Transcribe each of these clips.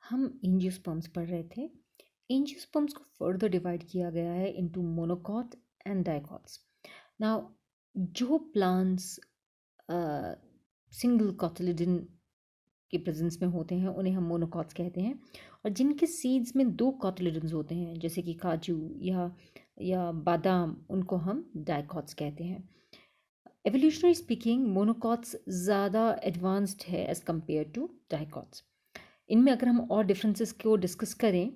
हम एंजियोस्पर्म्स पढ़ रहे थे। एंजियोस्पर्म्स को फर्दर डिवाइड किया गया है into monocot and dicots. Now जो प्लांट्स सिंगल कॉटिलिडन के प्रेजेंस में होते हैं उन्हें हम मोनोकॉट्स कहते हैं, और जिनके सीड्स में दो कॉटिलिडन्स होते हैं जैसे कि काजू या बादाम, उनको हम डाइकॉट्स कहते हैं। एवोल्यूशनरी स्पीकिंग मोनोकॉट्स ज़्यादा एडवांस्ड है एज़ कम्पेयर टू डाइकॉट्स। इनमें अगर हम और डिफरेंसेस को डिस्कस करें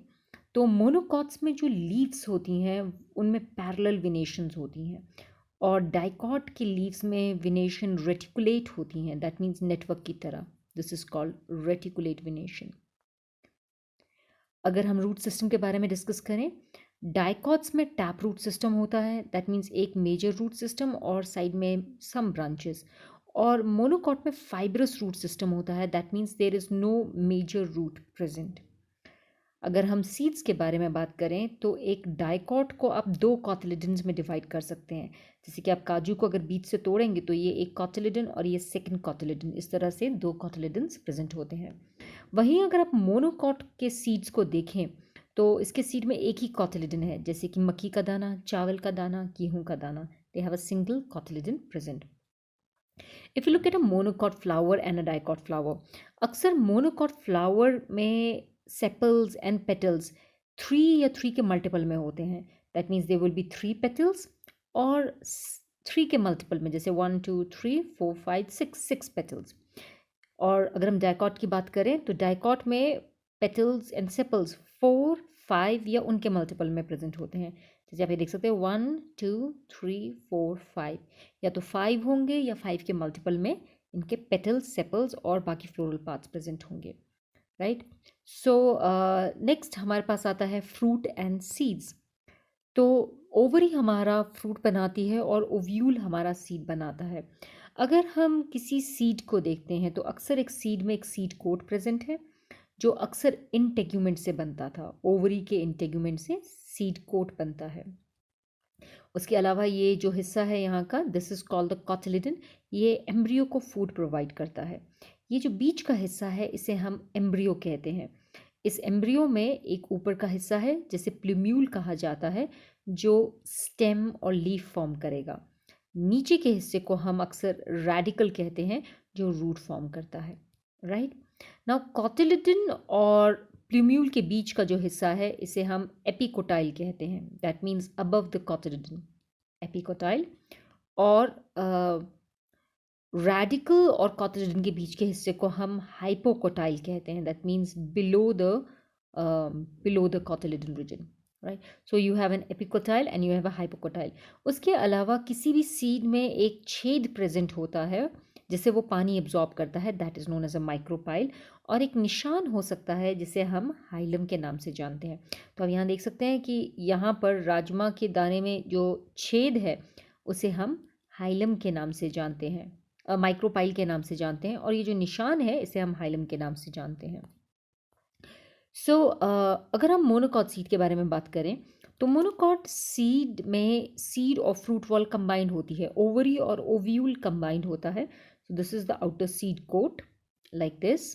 तो मोनोकॉट्स में जो लीव्स होती हैं उनमें पैरेलल विनेशंस होती हैं, और डाइकॉट के लीव्स में विनेशन रेटिकुलेट होती हैं, दैट मीन्स नेटवर्क की तरह। This is called reticulate विनेशन। अगर हम रूट सिस्टम के बारे में डिस्कस करें, डाइकॉट्स में टैप रूट सिस्टम होता है, दैट मीन्स एक मेजर रूट सिस्टम और साइड में सम ब्रांचेस, और मोनोकॉट में फाइब्रस रूट सिस्टम होता है, that means there is no major root present. अगर हम सीड्स के बारे में बात करें तो एक डाइकॉट को आप दो कॉटिलिडन्स में डिवाइड कर सकते हैं। जैसे कि आप काजू को अगर बीज से तोड़ेंगे तो ये एक कॉटिलिडन और ये सेकंड कॉटिलिडन, इस तरह से दो कॉटिलिडन्स प्रेजेंट होते हैं। वहीं अगर आप मोनोकॉट के सीड्स को देखें तो इसके सीड में एक ही कॉटिलिडन है, जैसे कि मक्की का दाना, चावल का दाना, गेहूं का दाना, they have a single cotyledon present. If you look at a monocot flower and a dicot flower, अक्सर मोनोकॉट फ्लावर में सेपल्स एंड पेटल्स थ्री या थ्री के मल्टीपल में होते हैं, that means they will be three petals, और three के multiple में जैसे 1 2 3 4 5 6 पेटल्स। और अगर हम डाइकॉट की बात करें तो डाइकॉट में पेटल्स एंड सेपल्स 4 5 या उनके मल्टीपल में प्रेजेंट होते हैं। जैसे आप ये देख सकते हैं 1 2 3 4 5, या तो 5 होंगे या 5 के मल्टीपल में इनके पेटल्स, सेपल्स और बाकी फ्लोरल पार्ट्स प्रेजेंट होंगे, राइट। सो नेक्स्ट हमारे पास आता है फ्रूट एंड सीड्स। तो ओवरी हमारा फ्रूट बनाती है और ओव्यूल हमारा सीड बनाता है। अगर हम किसी सीड को देखते हैं तो अक्सर एक सीड में एक सीड कोट प्रेजेंट है, जो अक्सर इंटेग्यूमेंट से बनता था। ओवरी के इंटेग्यूमेंट से सीड कोट बनता है। उसके अलावा ये जो हिस्सा है यहाँ का, this is called the cotyledon, ये एम्ब्रियो को फूड प्रोवाइड करता है। ये जो बीच का हिस्सा है इसे हम एम्ब्रियो कहते हैं। इस एम्ब्रियो में एक ऊपर का हिस्सा है जिसे प्लूम्यूल कहा जाता है, जो स्टेम और लीफ फॉर्म करेगा। नीचे के हिस्से को हम अक्सर रेडिकल कहते हैं, जो रूट फॉर्म करता है, राइट। नाउ कॉटिलिडन और प्लूम्यूल के बीच का जो हिस्सा है इसे हम एपिकोटाइल कहते हैं, that means above the cotyledon, epicotyl. और रेडिकल और कॉटिलिडन के बीच के हिस्से को हम हाइपोकोटाइल कहते हैं, that means below the cotyledon region, right. So you have an epicotyl and you have a hypocotyl. उसके अलावा किसी भी सीड में एक छेद प्रेजेंट होता है जिसे वो पानी एब्जॉर्ब करता है, that is known as a micropyle, और एक निशान हो सकता है जिसे हम हाइलम के नाम से जानते हैं। तो अब यहाँ देख सकते हैं कि यहाँ पर राजमा के दाने में जो छेद है उसे हम हाइलम के नाम से जानते हैं, माइक्रोपाइल के नाम से जानते हैं, और ये जो निशान है इसे हम हाइलम के नाम से जानते हैं। सो अगर हम मोनोकॉट सीड के बारे में बात करें तो मोनोकॉट सीड में सीड और फ्रूट वॉल कंबाइंड होती है, ओवरी और ओव्यूल कंबाइंड होता है। So this is the outer seed coat like this.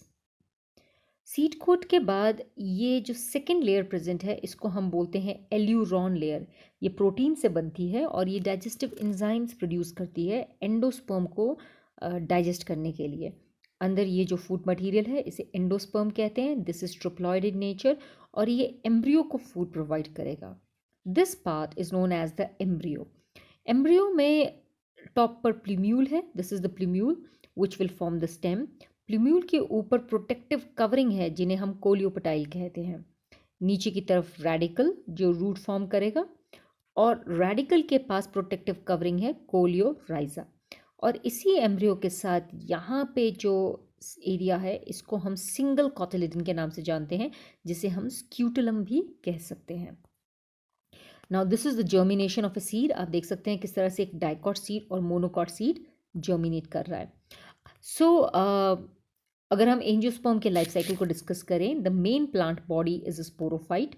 Seed coat के बाद ये जो सेकेंड लेयर प्रेजेंट है इसको हम बोलते हैं एल्यूरॉन लेयर। ये प्रोटीन से बनती है और ये डाइजेस्टिव एंजाइम्स प्रोड्यूस करती है एंडोस्पर्म को डाइजेस्ट करने के लिए। अंदर ये जो फूड मटेरियल है इसे एंडोस्पर्म कहते हैं, this is triploid in nature, और ये एम्ब्रियो को फूड प्रोवाइड करेगा। This part is known as the embryo. Embryo में टॉप पर प्लूम्यूल है, this is the plumule which will form the stem. Plumule के ऊपर प्रोटेक्टिव कवरिंग है जिन्हें हम कोलियोपटाइल कहते हैं। नीचे की तरफ रेडिकल जो रूट फॉर्म करेगा, और रेडिकल के पास प्रोटेक्टिव कवरिंग है कोलियोराइजा। और इसी एम्ब्रियो के साथ यहाँ पे जो एरिया है इसको हम सिंगल कॉटिलिडन के नाम से जानते हैं, जिसे हम स्क्यूटुलम भी कह सकते हैं। Now this is the germination of a seed. आप देख सकते हैं किस तरह से एक डाइकॉट सीड और मोनोकॉट सीड जर्मिनेट कर रहा है। सो अगर हम एंजियोस्पर्म के लाइफ साइकिल को डिस्कस करें, the main plant body is a sporophyte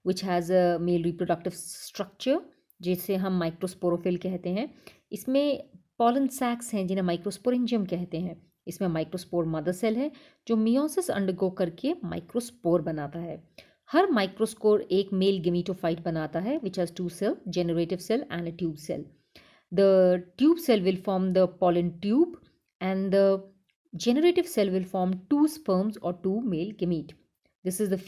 which has a male reproductive structure, जिसे हम माइक्रोस्पोरोफिल कहते हैं। इसमें पॉलन सैक्स हैं जिन्हें माइक्रोस्पोरेंजियम कहते हैं, इसमें माइक्रोस्पोर मदर सेल है जो मियोसिस अंडरगो करके माइक्रोस्पोर बनाता है। हर माइक्रोस्पोर एक मेल गेमेटोफाइट बनाता है which has 2 cell, generative cell and a tube cell. The tube cell will form the pollen tube and the generative cell will form 2 sperms or 2 male gamete. This is the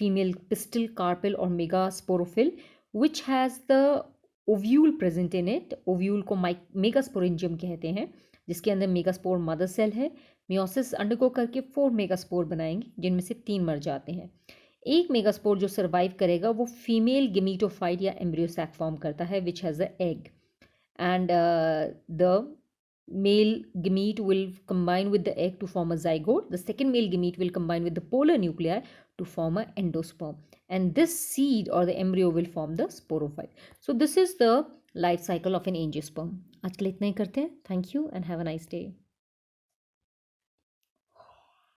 female pistil carpel or megasporophyll which has the ovule present in it. Ovule को megasporangium कहते हैं, जिसके अंदर megaspore mother cell है। Meiosis undergo करके 4 megaspore बनाएंगे जिनमें से 3 मर जाते हैं। एक मेगास्पोर जो सर्वाइव करेगा वो फीमेल गेमीटोफाइट या एम्ब्रियोसैक फॉर्म करता है which has a egg, and the male gamete will combine with the egg to form a zygote. The second male gamete will combine with the polar nuclei to form a endosperm, and this seed or the embryo will form the sporophyte. So this is the life cycle of an angiosperm. आज के लिए इतना ही करते हैं. Thank you and have a nice day.